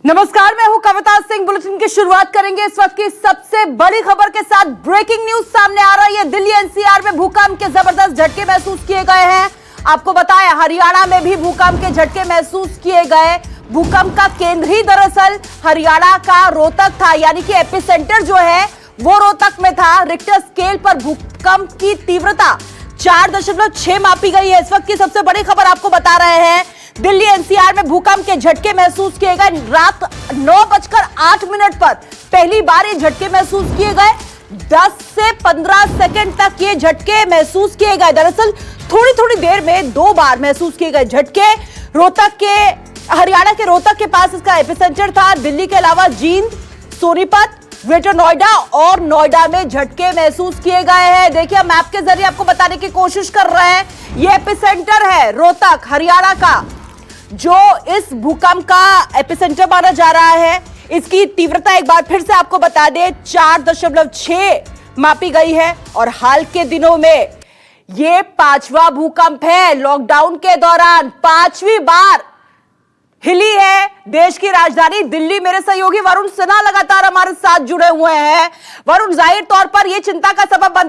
नमस्कार, मैं हूं कविता सिंह। बुलेटिन की शुरुआत करेंगे इस वक्त की सबसे बड़ी खबर के साथ। ब्रेकिंग न्यूज सामने आ रही है। दिल्ली एनसीआर में भूकंप के जबरदस्त झटके महसूस किए गए हैं। आपको बताएं, हरियाणा में भी भूकंप के झटके महसूस किए गए। भूकंप का केंद्र ही दरअसल हरियाणा का रोहतक था, यानी कि एपिसेंटर जो है वो रोहतक में था। रिक्टर स्केल पर भूकंप की तीव्रता 4.6 मापी गई है। इस वक्त की सबसे बड़ी खबर आपको बता रहे हैं। दिल्ली एनसीआर में भूकंप के झटके महसूस किए गए। रात 9:08 पर पहली बार ये झटके महसूस किए गए। 10 से 15 सेकंड तक ये झटके महसूस किए गए। दरअसल थोड़ी थोड़ी देर में 2 बार महसूस किए गए झटके। रोहतक के, हरियाणा के रोहतक के पास इसका एपिसेंटर था। दिल्ली के अलावा जींद, सोनीपत, ग्रेटर नोएडा और नोएडा में झटके महसूस किए गए हैं। देखिए, मैप के जरिए आपको बताने की कोशिश कर रहे हैं। ये एपिसेंटर है रोहतक, हरियाणा का, जो इस भूकंप का एपिसेंटर माना जा रहा है। इसकी तीव्रता एक बार फिर से आपको बता दें 4.6 मापी गई है और हाल के दिनों में यह 5वां भूकंप है। लॉकडाउन के दौरान 5वीं बार हिली है देश की राजधानी दिल्ली। मेरे सहयोगी वरुण सिन्हा लगातार हमारे साथ जुड़े हुए हैं। वरुण, जाहिर तौर पर यह चिंता का सबब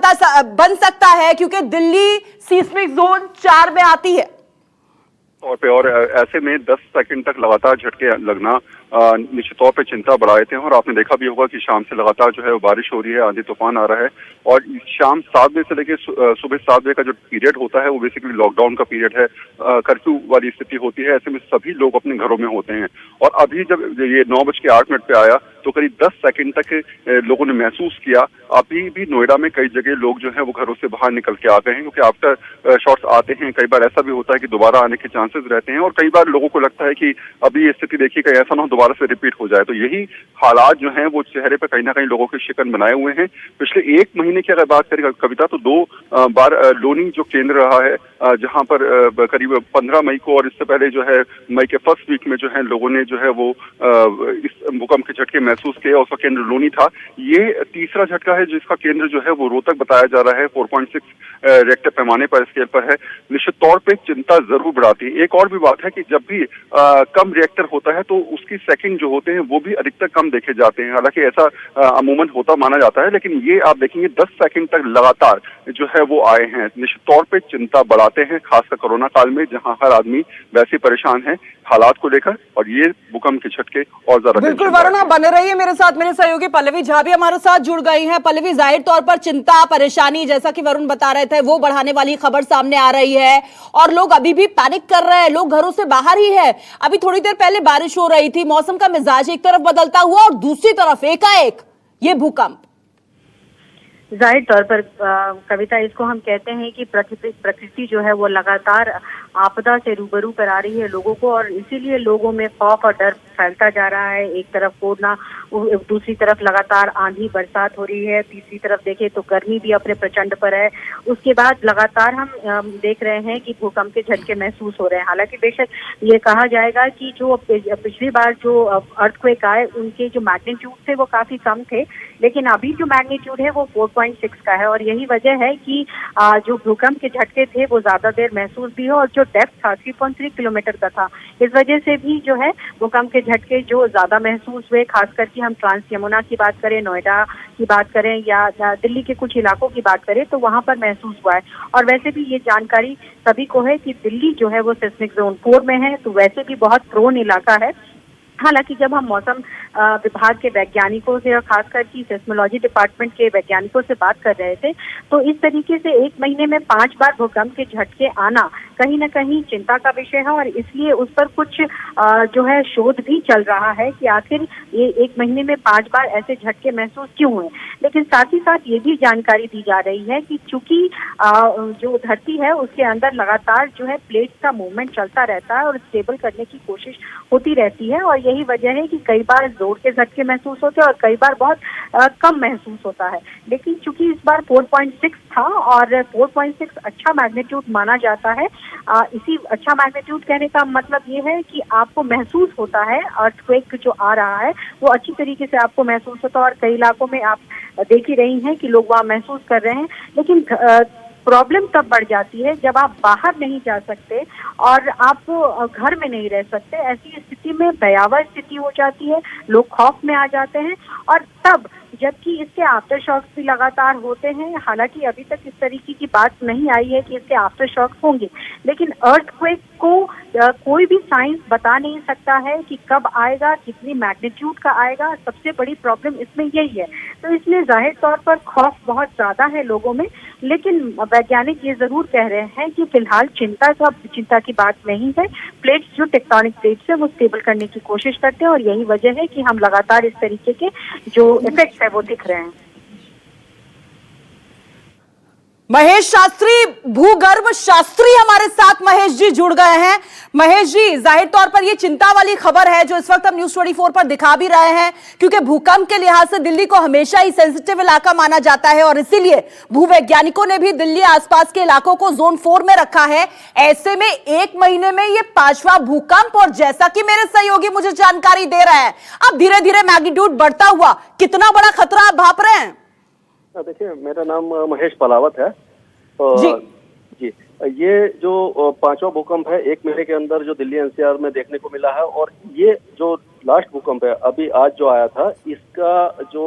बन सकता है क्योंकि दिल्ली सीस्मिक जोन 4 में आती है तौर पे, और ऐसे में 10 सेकंड तक लगातार झटके लगना निश्चित तौर पे चिंता बढ़ा देते हैं। और आपने देखा भी होगा कि शाम से लगातार जो है बारिश हो रही है, आंधी तूफान आ रहा है। और शाम 7 बजे से लेकर सुबह 7 बजे का जो पीरियड होता है वो बेसिकली लॉकडाउन का पीरियड है। कर्फ्यू वाली स्थिति होती है। ऐसे में सभी लोग अपने घरों में होते हैं। और अभी जब ये 9:08 पे आया तो करीब 10 सेकंड तक लोगों ने महसूस किया। अभी भी नोएडा में कई जगह लोग जो है वो घरों से बाहर निकल के आ गए हैं, क्योंकि आफ्टर शॉट्स आते हैं। कई बार ऐसा भी होता है कि दोबारा आने के चांसेस रहते हैं। और कई बार लोगों को लगता है कि अभी ये स्थिति देखिए कहीं ऐसा ना हो दोबारा से रिपीट हो जाए। तो यही हालात जो हैं वो चेहरे पे कहीं ना कहीं लोगों के शिकन बनाए हुए हैं। पिछले 1 महीने की अगर बात करें कविता, तो 2 बार लोनी जो केंद्र रहा है, जहां पर करीब 15 मई को और इससे पहले जो है मई के फर्स्ट वीक में जो है लोगों ने जो है वो इस भूकंप के झटके महसूस किए और उसका केंद्र लोनी था। ये तीसरा झटका है जिसका केंद्र जो है वो रोहतक बताया जा रहा है। 4.6 रेक्टर पैमाने पर स्केल पर है। निश्चित तौर पे चिंता जरूर बढ़ाती है। एक और भी बात है कि जब भी कम रिएक्टर होता है तो उसकी सेकंड जो होते हैं वो भी अधिकतर कम देखे जाते हैं। हालांकि ऐसा अमूमन होता माना जाता है, लेकिन ये आप देखेंगे 10 सेकंड तक लगातार जो है वो आए हैं। निश्चित तौर पे चिंता बढ़ाते हैं, खासकर कोरोना काल में जहां हर आदमी वैसे परेशान है हालात को लेकर। और ये भूकंप के झटके और ज्यादा। बिल्कुल वरुण, बने रहिए मेरे साथ। मेरे सहयोगी पल्लवी झा भी हमारे साथ जुड़ गई हैं। पल्लवी, जाहिर तौर पर चिंता, परेशानी, जैसा कि वरुण बता रहे थे, वो बढ़ाने वाली खबर सामने आ रही है और लोग अभी भी पैनिक कर रहे हैं। लोग घरों से बाहर ही है। अभी थोड़ी देर पहले बारिश हो रही थी, मौसम का मिजाज एक तरफ बदलता हुआ और दूसरी तरफ एकाएक ये भूकंप। जाहिर तौर पर कविता, इसको हम कहते हैं कि प्रकृति जो है वो लगातार आपदा से रूबरू करा रही है लोगों को, और इसीलिए लोगों में खौफ और डर फैलता जा रहा है। एक तरफ कोरोना, दूसरी तरफ लगातार आंधी बरसात हो रही है, तीसरी तरफ देखें तो गर्मी भी अपने प्रचंड पर है। उसके बाद लगातार हम देख रहे हैं कि भूकंप के झटके महसूस हो रहे हैं। हालांकि बेशक ये कहा जाएगा कि जो पिछली बार जो अर्थक्वेक आए उनके जो मैग्नीट्यूड थे वो काफी कम थे, लेकिन अभी जो मैग्नीट्यूड है वो 4.6 का है। और यही वजह है कि जो भूकंप के झटके थे वो ज्यादा देर महसूस भी हो, और जो डेप्थ था 3.3 किलोमीटर का था, इस वजह से भी जो है भूकंप के झटके जो ज्यादा महसूस हुए। खास करके हम ट्रांस यमुना की बात करें, नोएडा की बात करें या दिल्ली के कुछ इलाकों की बात करें तो वहां पर महसूस हुआ है। और वैसे भी ये जानकारी सभी को है कि दिल्ली जो है वो सिस्मिक जोन 4 में है, तो वैसे भी बहुत प्रोन इलाका है। हालांकि जब हम मौसम विभाग के वैज्ञानिकों से और खासकर की सेस्मोलॉजी डिपार्टमेंट के वैज्ञानिकों से बात कर रहे थे, तो इस तरीके से 1 महीने में 5 बार भूकंप के झटके आना कहीं न कहीं चिंता का विषय है। और इसलिए उस पर कुछ जो है शोध भी चल रहा है कि आखिर ये 1 महीने में 5 बार ऐसे झटके महसूस क्यों हुए। लेकिन साथ ही साथ ये भी जानकारी दी जा रही है कि चूंकि जो धरती है उसके अंदर लगातार जो है प्लेट्स का मूवमेंट चलता रहता है और स्टेबल करने की कोशिश होती रहती है, और यही वजह है कि कई बार जोर के झटके महसूस होते हैं और कई बार बहुत कम महसूस होता है। लेकिन चूंकि इस बार 4.6 था और 4.6 अच्छा मैग्नीट्यूड माना जाता है, इसी अच्छा मैग्नीट्यूड कहने का मतलब ये है कि आपको महसूस होता है अर्थक्वेक जो आ रहा है वो अच्छी तरीके से आपको महसूस होता है। और कई इलाकों में आप देख ही रही हैं कि लोग वहाँ महसूस कर रहे हैं। लेकिन प्रॉब्लम तब बढ़ जाती है जब आप बाहर नहीं जा सकते और आप घर में नहीं रह सकते। ऐसी स्थिति में भयावह स्थिति हो जाती है, लोग खौफ में आ जाते हैं। और तब जबकि इसके आफ्टर शॉक्स भी लगातार होते हैं, हालांकि अभी तक इस तरीके की बात नहीं आई है कि इसके आफ्टर शॉक्स होंगे, लेकिन अर्थक्वेक को कोई भी साइंस बता नहीं सकता है कि कब आएगा, कितनी मैग्नीट्यूड का आएगा। सबसे बड़ी प्रॉब्लम इसमें यही है। तो इसलिए जाहिर तौर पर खौफ बहुत ज्यादा है लोगों में, लेकिन वैज्ञानिक ये जरूर कह रहे हैं कि फिलहाल चिंता की बात नहीं है। प्लेट्स, जो टेक्टोनिक प्लेट्स है, वो स्टेबल करने की कोशिश करते हैं और यही वजह है कि हम लगातार इस तरीके के जो इफेक्ट्स है वो दिख रहे हैं। महेश शास्त्री, भूगर्भ शास्त्री हमारे साथ महेश जी जुड़ गए हैं। महेश जी, जाहिर तौर पर ये चिंता वाली खबर है जो इस वक्त हम न्यूज 24 पर दिखा भी रहे हैं, क्योंकि भूकंप के लिहाज से दिल्ली को हमेशा ही सेंसिटिव इलाका माना जाता है और इसीलिए भूवैज्ञानिकों ने भी दिल्ली आसपास के इलाकों को जोन 4 में रखा है। ऐसे में 1 महीने में ये 5वां भूकंप, और जैसा कि मेरे सहयोगी मुझे जानकारी दे रहे हैं, अब धीरे धीरे मैग्नीट्यूड बढ़ता हुआ, कितना बड़ा खतरा आप भाप रहे हैं? देखिए, मेरा नाम महेश पलावत है। जी। ये जो 5वां भूकंप है 1 महीने के अंदर जो दिल्ली एनसीआर में देखने को मिला है, और ये जो लास्ट भूकंप है अभी आज जो आया था, इसका जो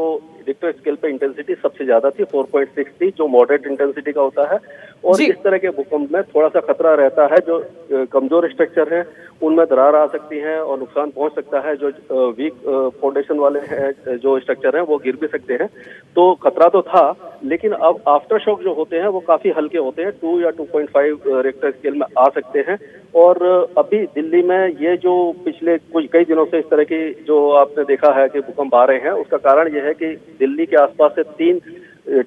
रिक्टर स्केल पे इंटेंसिटी सबसे ज्यादा थी, 4.6 थी, जो मॉडरेट इंटेंसिटी का होता है। और इस तरह के भूकंप में थोड़ा सा खतरा रहता है। जो कमजोर स्ट्रक्चर है उनमें दरार आ सकती है और नुकसान पहुंच सकता है। जो वीक फाउंडेशन वाले हैं जो स्ट्रक्चर हैं वो गिर भी सकते हैं। तो खतरा तो था, लेकिन अब आफ्टर शॉक जो होते हैं वो काफी हल्के होते हैं, 2 या 2.5 रिक्टर स्केल में आ सकते हैं। और अभी दिल्ली में ये जो पिछले कई दिनों से इस तरह की जो आपने देखा है कि भूकंप आ रहे हैं, उसका कारण यह है कि दिल्ली के आसपास से 3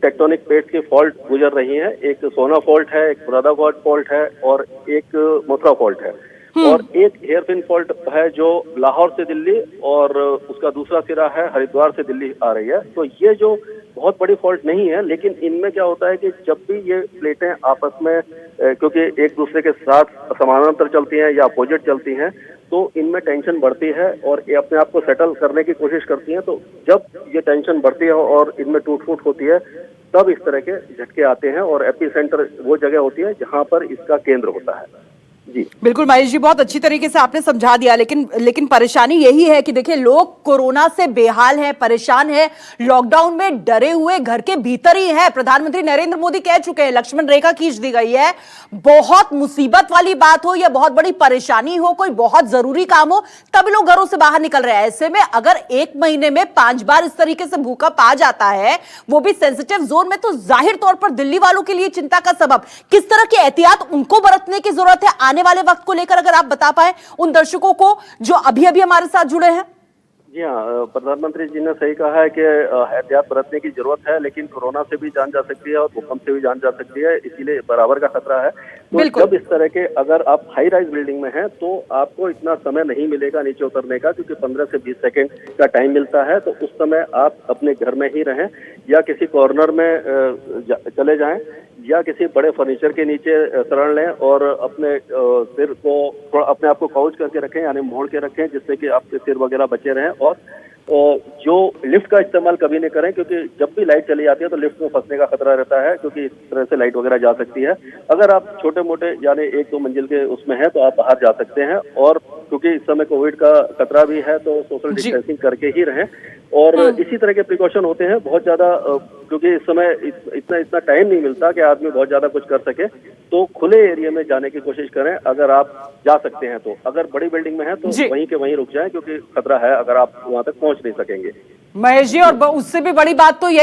टेक्टोनिक प्लेट्स की फॉल्ट गुजर रही हैं। एक सोना फॉल्ट है, एक मुरादाबाद फॉल्ट है और एक मथुरा फॉल्ट है। और एक हेयरपिन फॉल्ट है जो लाहौर से दिल्ली, और उसका दूसरा सिरा है हरिद्वार से दिल्ली आ रही है। तो ये जो बहुत बड़ी फॉल्ट नहीं है, लेकिन इनमें क्या होता है कि जब भी ये प्लेटें आपस में क्योंकि एक दूसरे के साथ समानांतर चलती हैं या अपोजिट चलती हैं, तो इनमें टेंशन बढ़ती है और ये अपने आप को सेटल करने की कोशिश करती हैं। तो जब ये टेंशन बढ़ती है और इनमें टूट फूट होती है, तब इस तरह के झटके आते हैं। और एपी सेंटर वो जगह होती है जहां पर इसका केंद्र होता है। जी बिल्कुल महेश जी, बहुत अच्छी तरीके से आपने समझा दिया, लेकिन परेशानी यही है कि देखिए, लोग कोरोना से बेहाल है, परेशान है, लॉकडाउन में डरे हुए घर के भीतर ही है। प्रधानमंत्री नरेंद्र मोदी कह चुके हैं, लक्ष्मण रेखा खींच दी गई है। बहुत मुसीबत वाली बात हो या बहुत बड़ी परेशानी हो, कोई बहुत जरूरी काम हो, तभी लोग घरों से बाहर निकल रहे हैं। ऐसे में अगर 1 महीने में 5 बार इस तरीके से भूकंप आ जाता है, वो भी सेंसिटिव जोन में, तो जाहिर तौर पर दिल्ली वालों के लिए चिंता का सबब। किस तरह की एहतियात उनको बरतने की जरूरत है आने वाले वक्त को लेकर, अगर आप बता पाए उन दर्शकों को जो अभी अभी हमारे साथ जुड़े हैं? जी हाँ, प्रधानमंत्री जी ने सही कहा है कि एहतियात बरतने की जरूरत है, लेकिन कोरोना से भी जान जा सकती है और भूकंप से भी जान जा सकती है, इसीलिए बराबर का खतरा है। तो जब इस तरह के, अगर आप हाई राइज बिल्डिंग में हैं तो आपको इतना समय नहीं मिलेगा नीचे उतरने का, क्योंकि 15 से 20 सेकंड का टाइम मिलता है। तो उस समय आप अपने घर में ही रहें या किसी कॉर्नर में चले जाएं या किसी बड़े फर्नीचर के नीचे शरण लें और अपने सिर को, अपने आप को काउच करके रखें, यानी मोड़ के रखें, जिससे कि आपके सिर वगैरह बचे रहें। और जो लिफ्ट का इस्तेमाल कभी नहीं करें, क्योंकि जब भी लाइट चली जाती है तो लिफ्ट में फंसने का खतरा रहता है, क्योंकि इस तरह से लाइट वगैरह जा सकती है। अगर आप छोटे मोटे यानी 1-2 मंजिल के उसमें हैं तो आप बाहर जा सकते हैं। और क्योंकि इस समय कोविड का खतरा भी है तो सोशल डिस्टेंसिंग करके ही रहें। और इसी तरह के प्रिकॉशन होते हैं बहुत ज्यादा, क्योंकि इस समय इतना टाइम नहीं मिलता कि आदमी बहुत ज्यादा कुछ कर सके। तो खुले एरिया में जाने की कोशिश करें अगर आप जा सकते हैं तो। अगर बड़ी बिल्डिंग में है तो वहीं के वहीं रुक जाएं, क्योंकि खतरा है, अगर आप वहां तक पहुंच नहीं सकेंगे। महेश जी, और उससे भी बड़ी बात तो